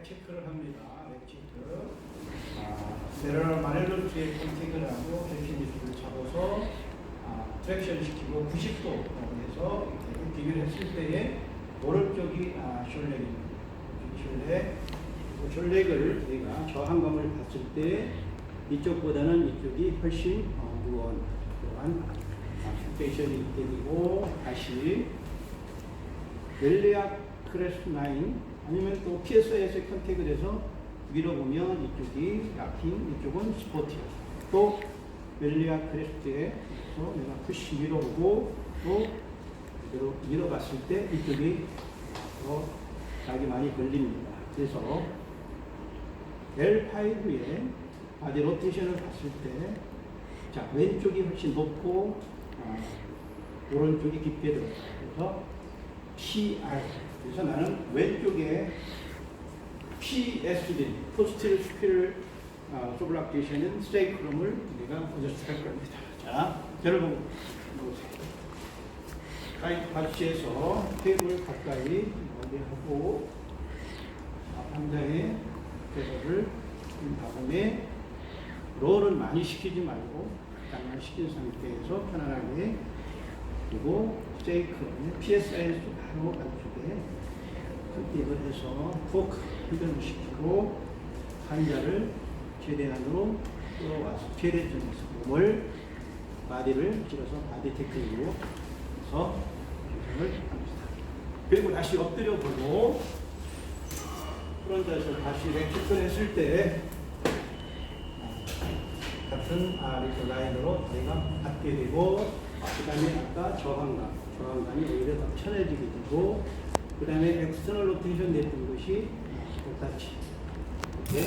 웹 체크를 합니다. 웹 체크. 세러럴 마넬로트에 컨택을 하고 헬킨디스를 잡아서 트랙션 시키고 90도 해서 비교를 했을 때에 오른쪽이 숄렉입니다. 숄렉. 숄렉을 저희가 저항감을 봤을 때 이쪽보다는 이쪽이 훨씬 무거운 그러한 fik션이 있게 되고, 다시 웰리아 크레스트 9 아니면 또 PSI에서 컨택을 해서 밀어보면 이쪽이 락킹, 이쪽은 스포티어. 또 웰리아 크레스트에서 내가 푸시 밀어보고 또 그대로 밀어봤을 때 이쪽이 더 약이 많이 걸립니다. 그래서 L5의 바디 로테이션을 봤을 때, 자, 왼쪽이 훨씬 높고 오른쪽이 깊게 들어가요. 그래서 PR. 그래서 나는 왼쪽에 PSD, 포스티브 스피럴 소블락테이션은 스테이크럼을 내가 어저스트할 겁니다. 자, 여러분 보세요. 같이해서 테이블 가까이 하고 환자의 대사를 한 다음에 롤을 많이 시키지 말고 약간 시킨 상태에서 편안하게, 그리고 스테이크, PSI에서 바로 안쪽에 컨택을 해서 포크 흡연을 시키고 환자를 최대한으로 끌어와서 최대점에서 몸을 바디를 찔러서 바디 테크닉으로 해서 교정을 합니다. 그리고 다시 엎드려 보고 프론트에서 다시 렉체크를 했을 때 같은 리터 라인으로 다리가 닿게 되고, 그 다음에 아까 저항감이 오히려 더 편해지게 되고, 그 다음에 엑스터널 로테이션 냈던 것이 똑같이 이렇게